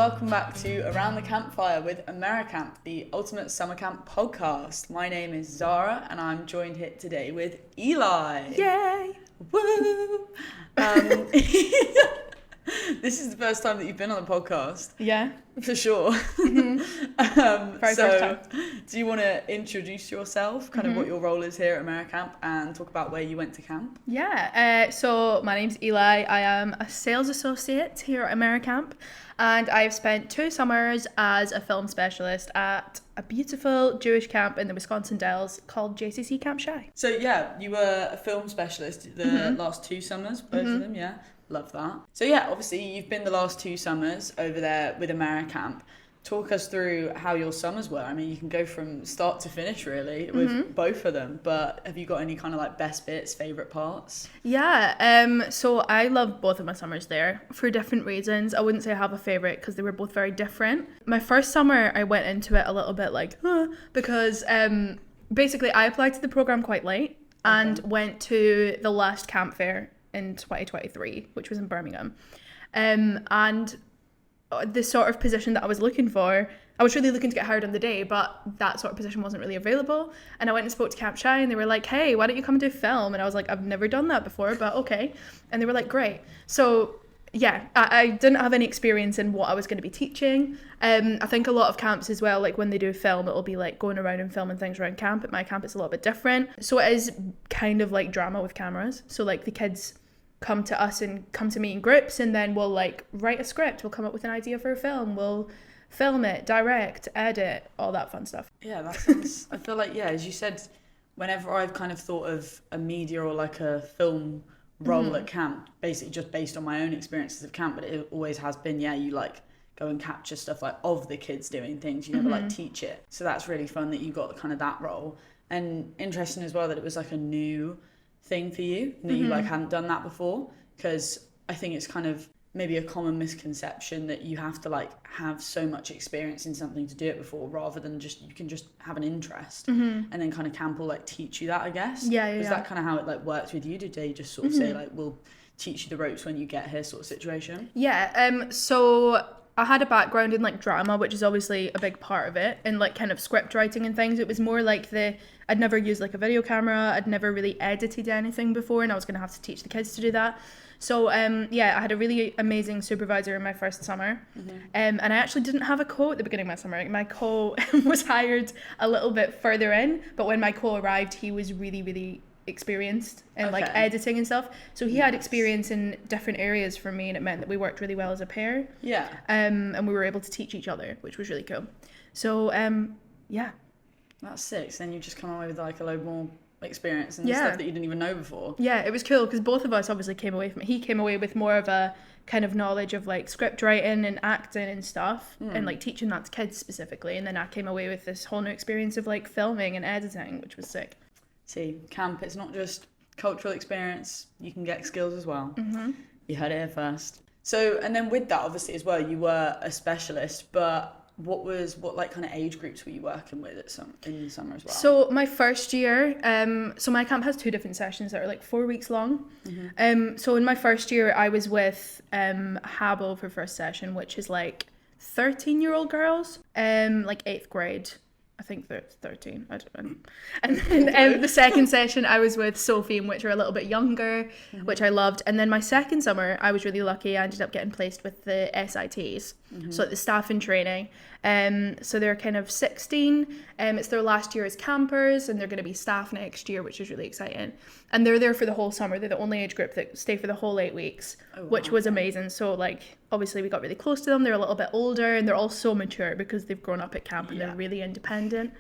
welcome back to Around the Campfire with AmeriCamp, the ultimate summer camp podcast. My name is Zara and I'm joined here today with Eli. Yay! Woo! This is the first time that you've been on the podcast. Yeah. For sure. Mm-hmm. First time. Do you want to introduce yourself, kind of what your role is here at AmeriCamp, and talk about where you went to camp? Yeah, so my name's Eli. I am a sales associate here at AmeriCamp, and I've spent 2 summers as a film specialist at a beautiful Jewish camp in the Wisconsin Dells called JCC Camp Shy. So yeah, you were a film specialist the last 2 summers, both of them, yeah? Love that. So yeah, obviously you've been the last 2 summers over there with AmeriCamp. Talk us through how your summers were. I mean, you can go from start to finish really with both of them, but have you got any kind of like best bits, favourite parts? Yeah, so I loved both of my summers there for different reasons. I wouldn't say I have a favourite because they were both very different. My first summer, I went into it a little bit like, because basically I applied to the programme quite late and went to the last camp fair in 2023, which was in Birmingham. And the sort of position that I was looking for, I was really looking to get hired on the day, but that sort of position wasn't really available. And I went and spoke to Camp Shy and they were like, hey, why don't you come and do film? And I was like, I've never done that before, but okay. And they were like, great. So yeah, I didn't have any experience in what I was going to be teaching. I think a lot of camps as well, like when they do film, it'll be like going around and filming things around camp. At my camp, it's a little bit different. So it is kind of like drama with cameras. So like the kids come to us and come to me in groups, and then we'll like write a script, we'll come up with an idea for a film, we'll film it, direct, edit, all that fun stuff. Yeah, that sounds, I feel like, yeah, as you said, whenever I've kind of thought of a media or like a film role at camp, basically just based on my own experiences of camp, but it always has been, yeah, you like go and capture stuff like of the kids doing things, you never like teach it. So that's really fun that you got kind of that role. And interesting as well that it was like a new thing for you, and that you like hadn't done that before, because I think it's kind of maybe a common misconception that you have to like have so much experience in something to do it before, rather than just you can just have an interest and then kind of camp will like teach you that, I guess. Was that kind of how it like worked with you? Did they just sort of say like, we'll teach you the ropes when you get here sort of situation? So I had a background in like drama, which is obviously a big part of it, and like kind of script writing and things. It was more like I'd never used like a video camera, I'd never really edited anything before, and I was going to have to teach the kids to do that. So I had a really amazing supervisor in my first summer, and I actually didn't have a co at the beginning of my summer. My co was hired a little bit further in, but when my co arrived, he was really, really experienced in like editing and stuff, so he had experience in different areas from me, and it meant that we worked really well as a pair, and we were able to teach each other, which was really cool. So that's sick. So then you just come away with like a load more experience and stuff that you didn't even know before. It was cool because both of us obviously came away from it. He came away with more of a kind of knowledge of like script writing and acting and stuff, and like teaching that to kids specifically, and then I came away with this whole new experience of like filming and editing, which was sick. See, camp, it's not just cultural experience, you can get skills as well. You heard it here first. So, and then with that, obviously as well, you were a specialist, but what like kind of age groups were you working with in the summer as well? So my first year, so my camp has 2 different sessions that are like 4 weeks long. So in my first year, I was with Habo for first session, which is like 13-year-old girls, like 8th grade. I think they're 13. I don't know. And then the second session I was with Sophie, which are a little bit younger, which I loved. And then my second summer, I was really lucky. I ended up getting placed with the SITs, so the staff in training. So they're kind of 16. It's their last year as campers, and they're going to be staff next year, which is really exciting. And they're there for the whole summer. They're the only age group that stay for the whole 8 weeks, which was amazing. So like, obviously we got really close to them. They're a little bit older, and they're all so mature because they've grown up at camp and they're really independent.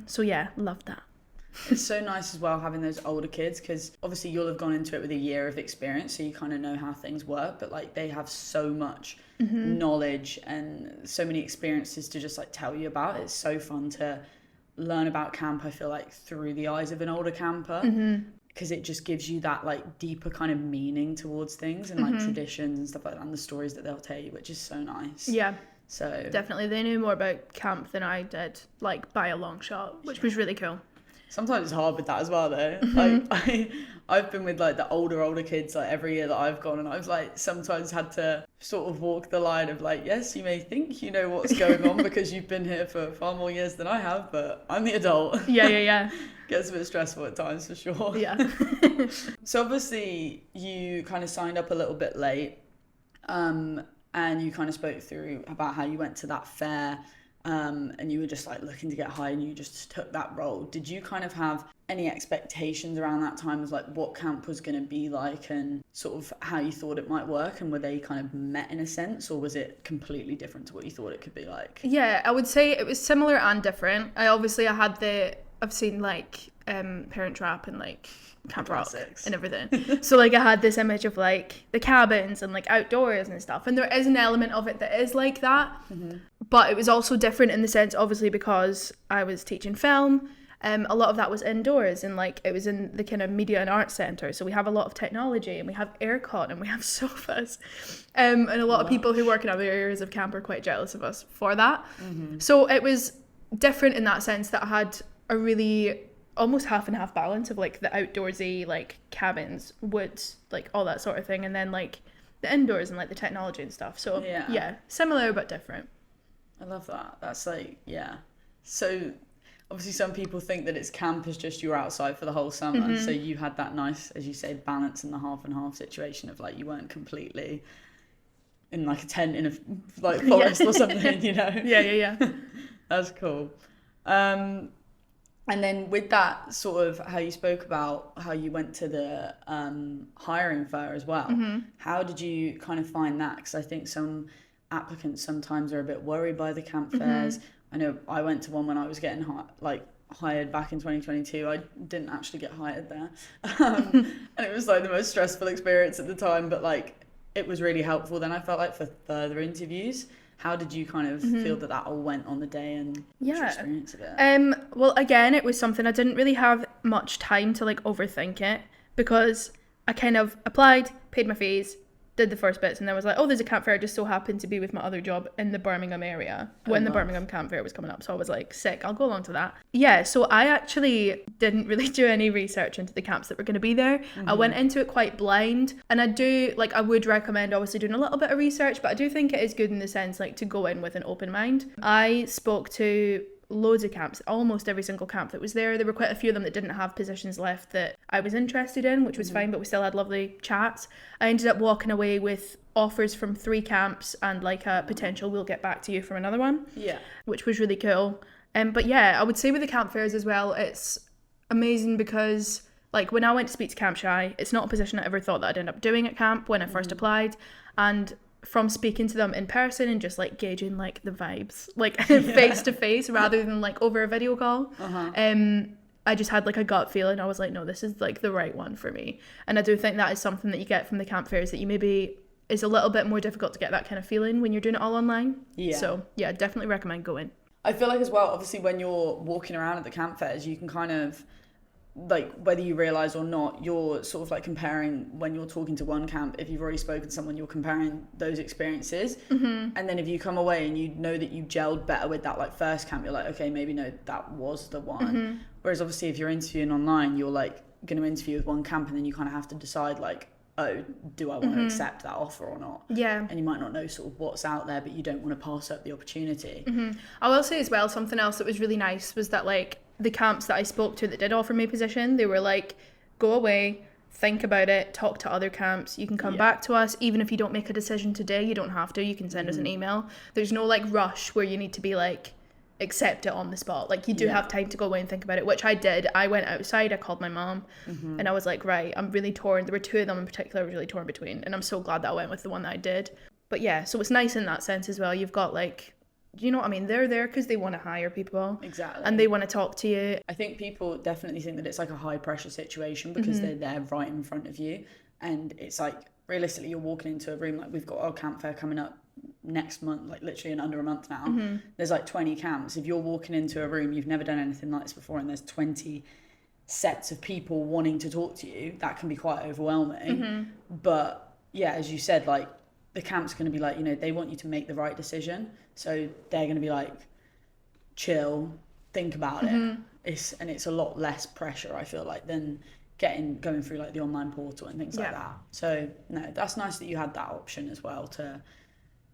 So yeah, loved that. It's so nice as well having those older kids, because obviously you'll have gone into it with a year of experience, so you kind of know how things work, but like they have so much knowledge and so many experiences to just like tell you about. It's so fun to learn about camp, I feel like, through the eyes of an older camper, because it just gives you that like deeper kind of meaning towards things and like traditions and stuff like that, and the stories that they'll tell you, which is so nice. So definitely they knew more about camp than I did, like by a long shot, which was really cool. Sometimes it's hard with that as well though. Like I've been with like the older kids like every year that I've gone, and I've like sometimes had to sort of walk the line of like, yes, you may think you know what's going on because you've been here for far more years than I have, but I'm the adult. Yeah. Gets a bit stressful at times for sure. Yeah. So obviously you kind of signed up a little bit late, and you kind of spoke through about how you went to that fair, and you were just like looking to get hired, and you just took that role. Did you kind of have any expectations around that time of like what camp was going to be like and sort of how you thought it might work, and were they kind of met in a sense, or was it completely different to what you thought it could be like? Yeah, I would say it was similar and different. I've seen like Parent Trap and like Camp Rock Classics. and everything. So like I had this image of like the cabins and like outdoors and stuff, and there is an element of it that is like that. But it was also different in the sense, obviously, because I was teaching film. A lot of that was indoors, and like it was in the kind of media and arts centre. So we have a lot of technology, and we have aircon, and we have sofas, and a lot of people who work in other areas of camp are quite jealous of us for that. So it was different in that sense that I had a really almost half and half balance of like the outdoorsy like cabins, woods, like all that sort of thing, and then like the indoors and like the technology and stuff. So yeah, similar but different. I love that. That's like, yeah. So obviously some people think that it's camp is just you're outside for the whole summer. So you had that nice, as you say, balance in the half and half situation of like you weren't completely in like a tent in a like forest or something, you know? Yeah. That's cool. And then with that sort of how you spoke about how you went to the hiring fair as well, how did you kind of find that? Because I think some applicants sometimes are a bit worried by the camp fairs. I know I went to one when I was getting hired back in 2022. I didn't actually get hired there. And it was like the most stressful experience at the time, but like it was really helpful then I felt like for further interviews. How did you kind of feel that all went on the day, and what's your experience of it? Well, again, it was something I didn't really have much time to like overthink it, because I kind of applied, paid my fees, did the first bits, and then was like, oh, there's a camp fair. I just so happened to be with my other job in the Birmingham area when the Birmingham camp fair was coming up. So I was like, sick, I'll go along to that. Yeah, so I actually didn't really do any research into the camps that were going to be there. I went into it quite blind, and I would recommend obviously doing a little bit of research, but I do think it is good in the sense like to go in with an open mind. I spoke to loads of camps, almost every single camp that was there. There were quite a few of them that didn't have positions left that I was interested in, which was fine, but we still had lovely chats. I ended up walking away with offers from 3 camps and like a potential we'll get back to you from another one, which was really cool. But yeah, I would say with the camp fairs as well, it's amazing because like when I went to speak to Camp Shy, it's not a position I ever thought that I'd end up doing at camp when I first applied, and from speaking to them in person and just like gauging like the vibes like face to face rather than like over a video call, I just had like a gut feeling. I was like, no, this is like the right one for me. And I do think that is something that you get from the camp fairs that you maybe is a little bit more difficult to get that kind of feeling when you're doing it all online. So yeah, definitely recommend going. I feel like as well, obviously when you're walking around at the camp fairs, you can kind of like, whether you realise or not, you're sort of like comparing when you're talking to one camp. If you've already spoken to someone, you're comparing those experiences, and then if you come away and you know that you gelled better with that like first camp, you're like, okay, maybe no, that was the one. Whereas obviously if you're interviewing online, you're like going to interview with one camp, and then you kind of have to decide like, oh, do I want to accept that offer or not? And you might not know sort of what's out there, but you don't want to pass up the opportunity. I will say as well, something else that was really nice was that like the camps that I spoke to that did offer me a position, they were like, go away, think about it, talk to other camps, you can come back to us. Even if you don't make a decision today, you don't have to, you can send us an email. There's no like rush where you need to be like accept it on the spot. Like you do have time to go away and think about it, which I did. I went outside, I called my mom, and I was like, right, I'm really torn. There were 2 of them in particular I was really torn between, and I'm so glad that I went with the one that I did. But yeah, so it's nice in that sense as well. You've got like, you know what I mean, they're there because they want to hire people, and they want to talk to you. I think people definitely think that it's like a high pressure situation because they're there right in front of you, and it's like realistically you're walking into a room, like we've got our camp fair coming up next month, like literally in under a month now. There's like 20 camps. If you're walking into a room, you've never done anything like this before, and there's 20 sets of people wanting to talk to you, that can be quite overwhelming. But yeah, as you said, like the camp's going to be like, you know, they want you to make the right decision, so they're going to be like, chill, think about it. It's a lot less pressure, I feel like, than going through like the online portal and things like that. So no, that's nice that you had that option as well to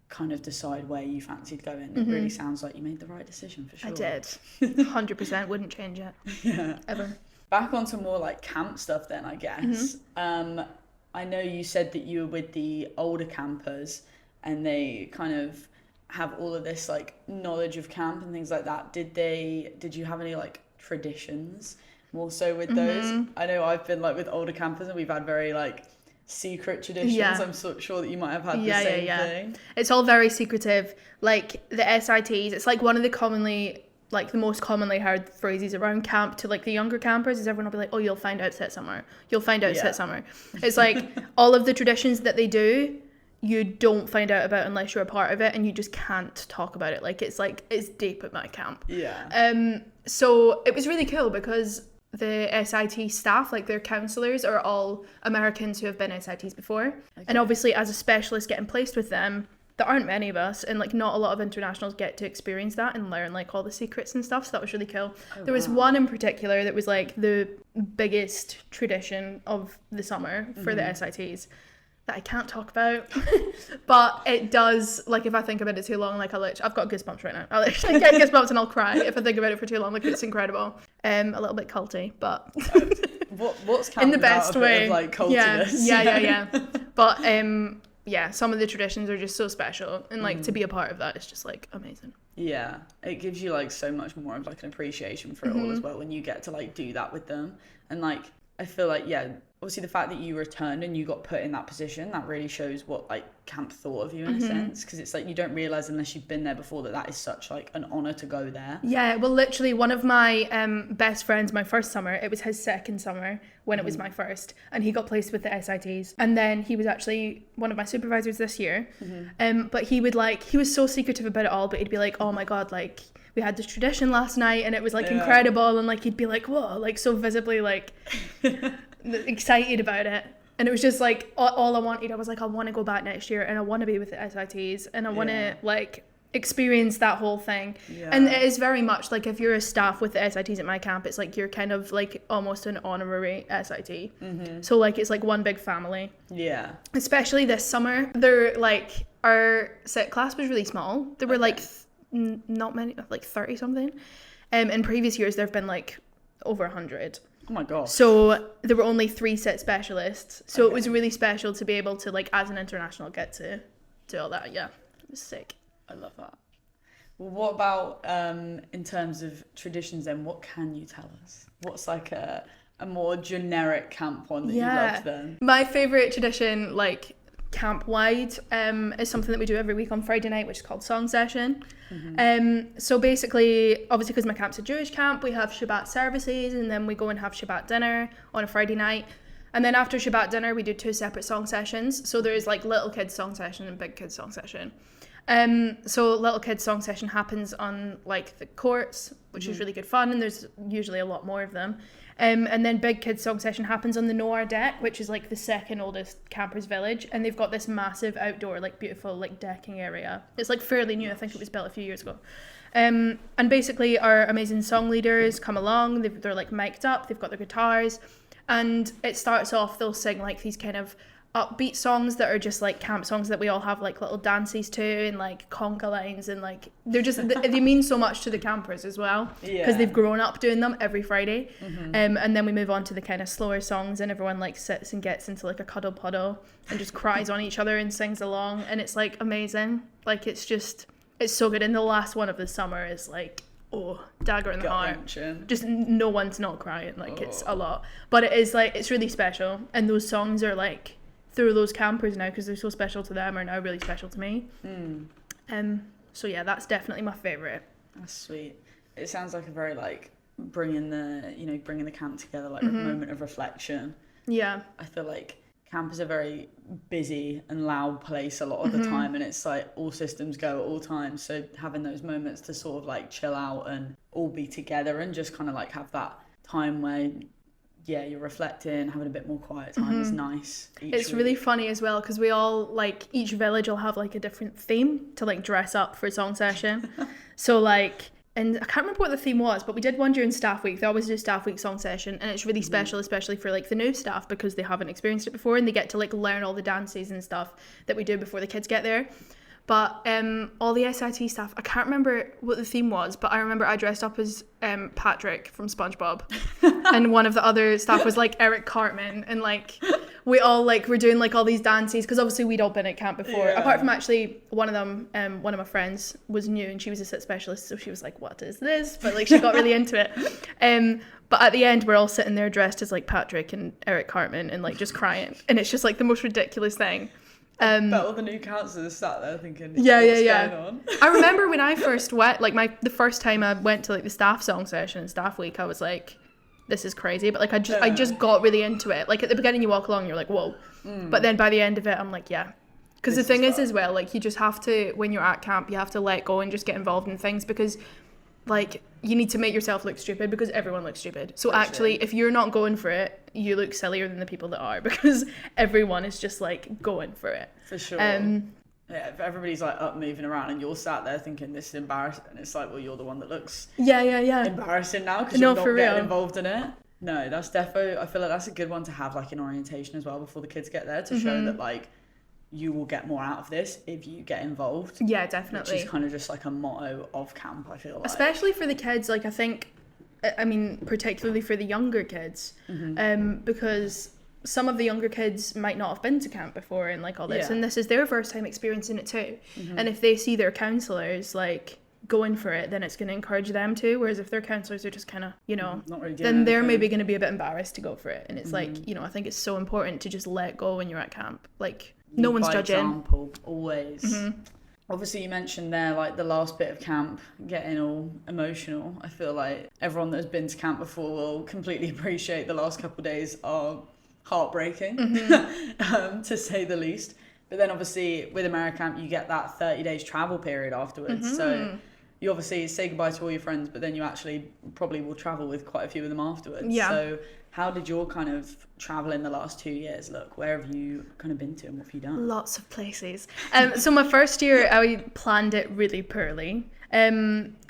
kind of decide where you fancied going. It really sounds like you made the right decision for sure. I did. 100% wouldn't change it. Yeah. Ever. Back onto more like camp stuff then, I guess. I know you said that you were with the older campers and they kind of have all of this like knowledge of camp and things like that. Did you have any like traditions more so with those? I know I've been like with older campers and we've had very like secret traditions. I'm sure that you might have had the same thing. It's all very secretive. Like the SITs, it's like one of the the most commonly heard phrases around camp to like the younger campers is everyone will be like, oh, you'll find out set summer. You'll find out set summer. It's like all of the traditions that they do, you don't find out about unless you're a part of it, and you just can't talk about it. Like it's deep at my camp. Yeah. So it was really cool because the SIT staff, like their counsellors, are all Americans who have been SITs before. Okay. And obviously as a specialist getting placed with them, there aren't many of us, and like not a lot of internationals get to experience that and learn like all the secrets and stuff, so that was really cool. There was one in particular that was like the biggest tradition of the summer for the SITs that I can't talk about, but it does, like if I think about it too long, like I've got goosebumps right now. I literally get goosebumps and I'll cry if I think about it for too long. Like it's incredible. A little bit culty, but what's camp in the best way of, like cultiness? Yeah. But yeah, some of the traditions are just so special, and like to be a part of that is just like amazing. Yeah, it gives you like so much more of like an appreciation for it all as well when you get to like do that with them. And like I feel like obviously the fact that you returned and you got put in that position, that really shows what like camp thought of you in a sense, because it's like you don't realize unless you've been there before that is such like an honor to go there. Yeah, well literally one of my best friends, my first summer, it was his second summer when it was my first, and he got placed with the SITs, and then he was actually one of my supervisors this year. But he was so secretive about it all, but he'd be like, oh my god, like we had this tradition last night and it was like incredible, and like he'd be like, whoa, like so visibly like excited about it. And it was just like all I wanted. I was like, I want to go back next year and I want to be with the SITs and I want to like experience that whole thing. And it is very much like if you're a staff with the SITs at my camp, it's like you're kind of like almost an honorary SIT. So like it's like one big family. Yeah. Especially this summer, they're like, our set class was really small. There were like not many, like 30 something. In previous years there have been like over 100. Oh my god. So there were only 3 set specialists. So it was really special to be able to, like, as an international, get to do all that. Yeah, it was sick. I love that. Well, what about in terms of traditions then? What can you tell us? What's like a more generic camp one that you love then? My favourite tradition, like camp-wide, is something that we do every week on Friday night, which is called Song Session. So basically, obviously because my camp's a Jewish camp, we have Shabbat services, and then we go and have Shabbat dinner on a Friday night, and then after Shabbat dinner we do 2 separate song sessions. So there's like little kids song session and big kids song session. So little kids song session happens on like the courts, which is really good fun, and there's usually a lot more of them. And then big kids song session happens on the Noir deck, which is like the second oldest campers village, and they've got this massive outdoor like beautiful like decking area. It's like fairly new. I think it was built a few years ago. And basically our amazing song leaders come along. They're like mic'd up. They've got their guitars, and it starts off. They'll sing like these kind of upbeat songs that are just like camp songs that we all have like little dances to, and like conga lines, and like they're just they mean so much to the campers as well, because they've grown up doing them every Friday. And then we move on to the kind of slower songs, and everyone like sits and gets into like a cuddle puddle and just cries on each other and sings along, and it's like amazing. Like it's so good. And the last one of the summer is like, oh, dagger in the heart. Just no one's not crying. Like it's a lot, but it is like, it's really special, and those songs are like, through those campers now, because they're so special to them, are now really special to me. So yeah, that's definitely my favourite. That's sweet. It sounds like a very like bringing the camp together, like a moment of reflection. Yeah, I feel like camp is a very busy and loud place a lot of the time, and it's like all systems go at all times, so having those moments to sort of like chill out and all be together and just kind of like have that time where you're reflecting, having a bit more quiet time is nice. It's really funny as well, because we all like, each village will have like a different theme to like dress up for song session. So like and I can't remember what the theme was, but we did one during staff week. They always do staff week song session, and it's really special, especially for like the new staff, because they haven't experienced it before and they get to like learn all the dances and stuff that we do before the kids get there. But all the SIT staff, I can't remember what the theme was, but I remember I dressed up as Patrick from SpongeBob, and one of the other staff was like Eric Cartman, and like we all like were doing like all these dances, because obviously we'd all been at camp before. Yeah. Apart from actually one of them, one of my friends was new and she was a sit specialist, so she was like, "What is this?" But like she got really into it. But at the end, we're all sitting there dressed as like Patrick and Eric Cartman and like just crying, and it's just like the most ridiculous thing. But all the new counsellors sat there thinking, what's going on? I remember when I first went, like the first time I went to like the staff song session, staff week, I was like, this is crazy. But like I just got really into it. Like at the beginning you walk along, you're like, whoa. But then by the end of it, I'm like, yeah. Because the thing is as well, like you just have to, when you're at camp, you have to let go and just get involved in things, because like you need to make yourself look stupid, because everyone looks stupid. So actually, if you're not going for it, you look sillier than the people that are, because everyone is just like going for it. For sure. Yeah, if everybody's like up moving around and you're sat there thinking this is embarrassing, and it's like, well, you're the one that looks embarrassing now because you're not getting involved in it. No, that's defo. I feel like that's a good one to have like in orientation as well before the kids get there, to show that like you will get more out of this if you get involved. Yeah, definitely. Which is kind of just like a motto of camp, I feel like. Especially for the kids, like I think, I mean, particularly for the younger kids, because some of the younger kids might not have been to camp before and like all this, and this is their first time experiencing it too. And if they see their counsellors like going for it, then it's going to encourage them to. Whereas if their counsellors are just kind of, you know, not really then they're maybe going to be a bit embarrassed to go for it. And it's like, you know, I think it's so important to just let go when you're at camp. Like no one's judging. Example, always. Obviously, you mentioned there, like, the last bit of camp, getting all emotional. I feel like everyone that's been to camp before will completely appreciate the last couple of days are heartbreaking, to say the least. But then, obviously, with AmeriCamp, you get that 30 days travel period afterwards. So you obviously say goodbye to all your friends, but then you actually probably will travel with quite a few of them afterwards. Yeah. So how did your kind of travel in the last 2 years look? Where have you kind of been to and what have you done? Lots of places. So my first year, I planned it really poorly.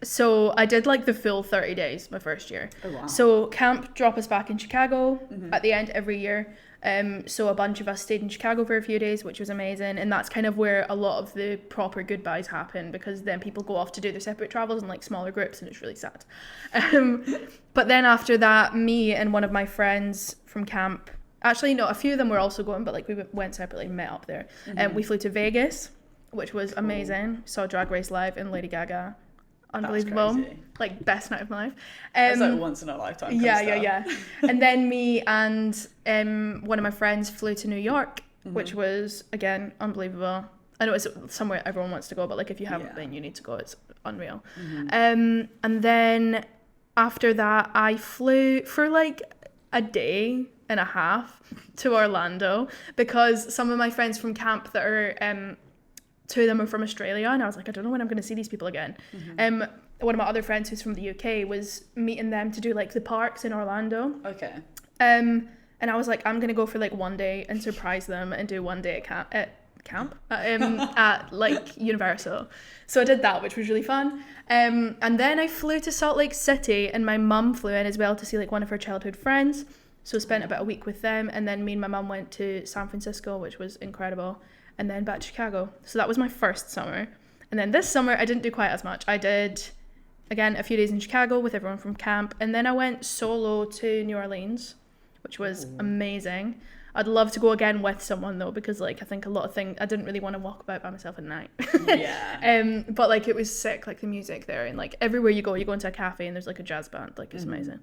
So I did like the full 30 days my first year. Oh, wow. So camp drop us back in Chicago at the end every year. So a bunch of us stayed in Chicago for a few days, which was amazing. And that's kind of where a lot of the proper goodbyes happen, because then people go off to do their separate travels in like smaller groups, and it's really sad. But then after that, me and one of my friends from camp, actually no, a few of them were also going, but like we went separately, met up there. We flew to Vegas, which was amazing. Saw Drag Race live and Lady Gaga. Unbelievable. Like best night of my life. It's like once in a lifetime. Yeah. And then me and one of my friends flew to New York, which was again unbelievable. I know it's somewhere everyone wants to go, but like if you haven't been, you need to go. It's unreal. And then after that, I flew for like a day and a half to Orlando, because some of my friends from camp that are two of them are from Australia, and I was like, I don't know when I'm going to see these people again. One of my other friends who's from the UK was meeting them to do like the parks in Orlando. Okay. And I was like, I'm going to go for like one day and surprise them and do one day at like Universal. So I did that, which was really fun. And then I flew to Salt Lake City, and my mum flew in as well to see like one of her childhood friends. So spent about a week with them, and then me and my mum went to San Francisco, which was incredible. And then back to Chicago. So that was my first summer. And then this summer, I didn't do quite as much. I did, again, a few days in Chicago with everyone from camp. And then I went solo to New Orleans, which was amazing. I'd love to go again with someone, though, because, like, I think a lot of things, I didn't really want to walk about by myself at night. Yeah. But, like, it was sick, like, the music there. And, like, everywhere you go into a cafe and there's, like, a jazz band. Like, it's amazing.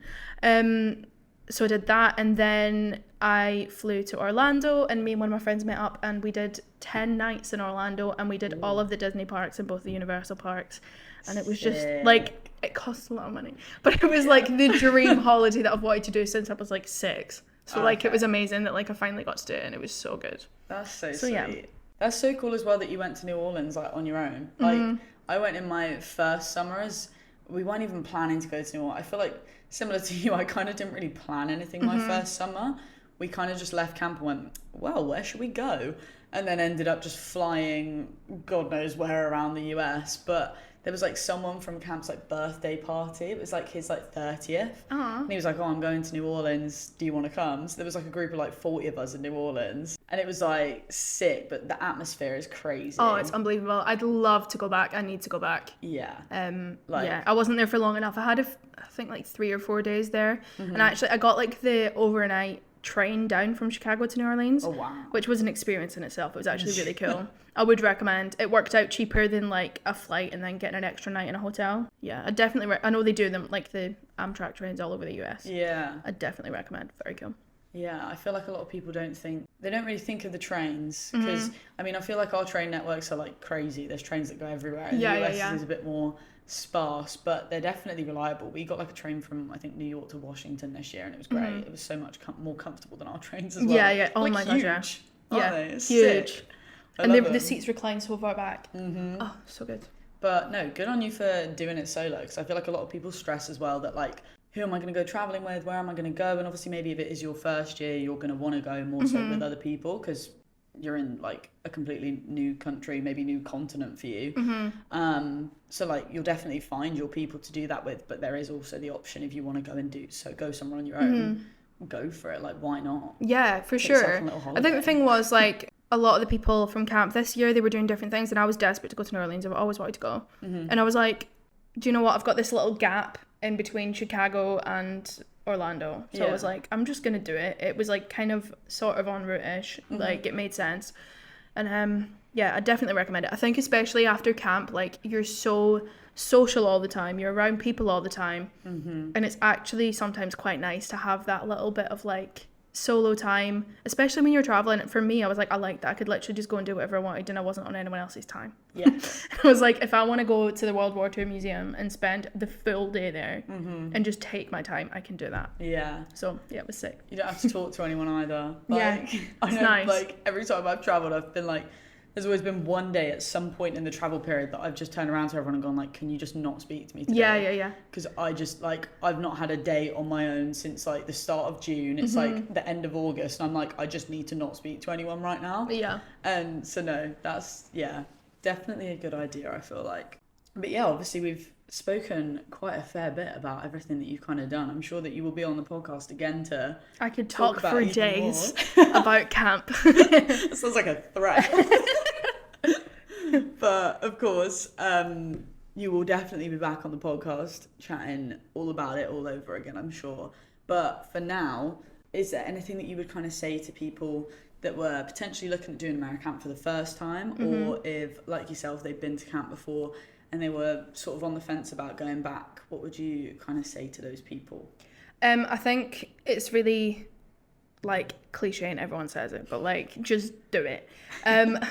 So I did that, and then I flew to Orlando, and me and one of my friends met up, and we did 10 nights in Orlando, and we did all of the Disney parks and both the Universal parks, and it was just like, it cost a lot of money, but it was like the dream holiday that I've wanted to do since I was like 6. So like it was amazing that like I finally got to do it, and it was so good. That's so sweet. Yeah. That's so cool as well that you went to New Orleans like on your own. Like I went in my first summer as we weren't even planning to go to New Orleans. I feel like similar to you, I kind of didn't really plan anything my first summer. We kind of just left camp and went, well, where should we go? And then ended up just flying God knows where around the US. But there was like someone from camp's like birthday party. It was like his like 30th. Aww. And he was like, oh, I'm going to New Orleans. Do you want to come? So there was like a group of like 40 of us in New Orleans. And it was like sick, but the atmosphere is crazy. Oh, it's unbelievable. I'd love to go back. I need to go back. Yeah. Yeah, I wasn't there for long enough. I had, I think, like 3 or 4 days there. And actually, I got like the overnight train down from Chicago to New Orleans. Oh, wow. Which was an experience in itself. It was actually really cool. I would recommend. It worked out cheaper than like a flight and then getting an extra night in a hotel. Yeah, I definitely, I know they do them like the Amtrak trains all over the US. Yeah. I definitely recommend. Very cool. Yeah, I feel like a lot of people don't really think of the trains because, I mean, I feel like our train networks are like crazy. There's trains that go everywhere. In the US is a bit more sparse, but they're definitely reliable. We got like a train from, I think, New York to Washington this year and it was great. It was so much more comfortable than our trains as well. Yeah. Oh like, my huge, God, yeah. Aren't they? It's huge. Sick. And the seats recline so far back. Oh, so good. But no, good on you for doing it solo because I feel like a lot of people stress as well that like, who am I going to go traveling with? Where am I going to go? And obviously maybe if it is your first year, you're going to want to go more so with other people because you're in like a completely new country, maybe new continent for you. So like you'll definitely find your people to do that with, but there is also the option if you want to go somewhere on your own, go for it. Like why not? Yeah, for Take yourself sure. on a little I holiday. think the thing was like a lot of the people from camp this year, they were doing different things and I was desperate to go to New Orleans. I've always wanted to go. And I was like, do you know what? I've got this little gap in between Chicago and Orlando. So I was like, I'm just going to do it. It was like kind of sort of en route-ish. Like it made sense. And yeah, I definitely recommend it. I think especially after camp, like you're so social all the time. You're around people all the time. And it's actually sometimes quite nice to have that little bit of like solo time, especially when you're traveling. For me, I was like, I like that. I could literally just go and do whatever I wanted and I wasn't on anyone else's time. Yeah. I was like, if I want to go to the World War II Museum and spend the full day there and just take my time, I can do that. Yeah. So yeah, it was sick. You don't have to talk to anyone either. Like, Yeah, I it's know, nice. like every time I've travelled, I've been like, there's always been one day at some point in the travel period that I've just turned around to everyone and gone like, can you just not speak to me today? Yeah. Because I just like, I've not had a day on my own since like the start of June. It's like the end of August and I'm like, I just need to not speak to anyone right now. Yeah. And so no, that's, yeah, definitely a good idea, I feel like. But yeah, obviously we've spoken quite a fair bit about everything that you've kind of done. I'm sure that you will be on the podcast again to I could talk about for even days more. about camp. That sounds like a threat. But of course, you will definitely be back on the podcast chatting all about it all over again, I'm sure. But for now, is there anything that you would kind of say to people that were potentially looking at doing AmeriCamp for the first time, or if, like yourself, they've been to camp before and they were sort of on the fence about going back? What would you kind of say to those people? I think it's really like cliche and everyone says it, but like just do it.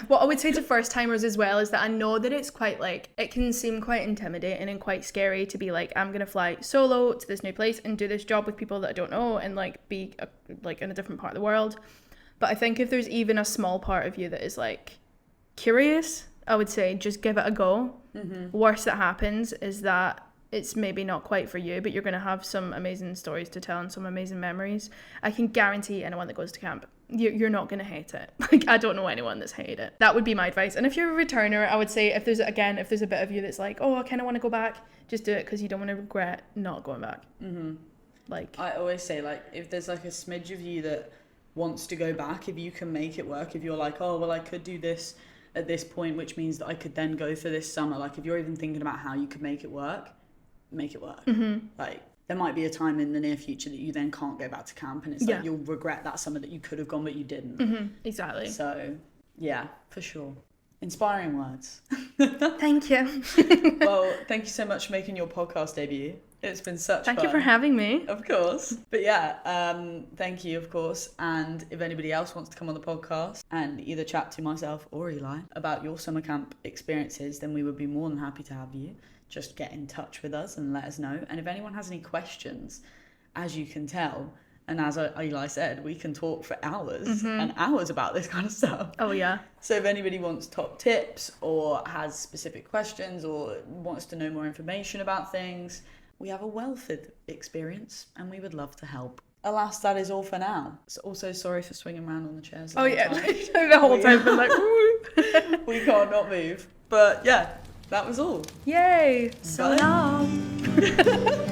What I would say to first timers as well is that I know that it's quite like, it can seem quite intimidating and quite scary to be like, I'm gonna fly solo to this new place and do this job with people that I don't know and like be like in a different part of the world. But I think if there's even a small part of you that is like curious, I would say just give it a go. Worst that happens is that it's maybe not quite for you, but you're going to have some amazing stories to tell and some amazing memories. I can guarantee anyone that goes to camp, you're not going to hate it. Like, I don't know anyone that's hated it. That would be my advice. And if you're a returner, I would say if there's a bit of you that's like, oh, I kind of want to go back, just do it because you don't want to regret not going back. Like, I always say, like, if there's like a smidge of you that wants to go back, if you can make it work, if you're like, oh, well, I could do this at this point, which means that I could then go for this summer. Like, if you're even thinking about how you could make it work, make it work. Like, there might be a time in the near future that you then can't go back to camp and it's like you'll regret that summer that you could have gone but you didn't. Exactly. So yeah, for sure. Inspiring words. Thank you. Well, thank you so much for making your podcast debut. It's been such fun. Thank you for having me. Of course. But yeah, thank you, of course. And if anybody else wants to come on the podcast and either chat to myself or Eli about your summer camp experiences, then we would be more than happy to have you. Just get in touch with us and let us know. And if anyone has any questions, as you can tell, and as Eli said, we can talk for hours and hours about this kind of stuff. Oh, yeah. So if anybody wants top tips or has specific questions or wants to know more information about things, we have a wealth of experience and we would love to help. Alas, that is all for now. So also sorry for swinging around on the chairs. Oh, yeah. The whole time been like, woo. We can't not move. But yeah, that was all. Yay! So long.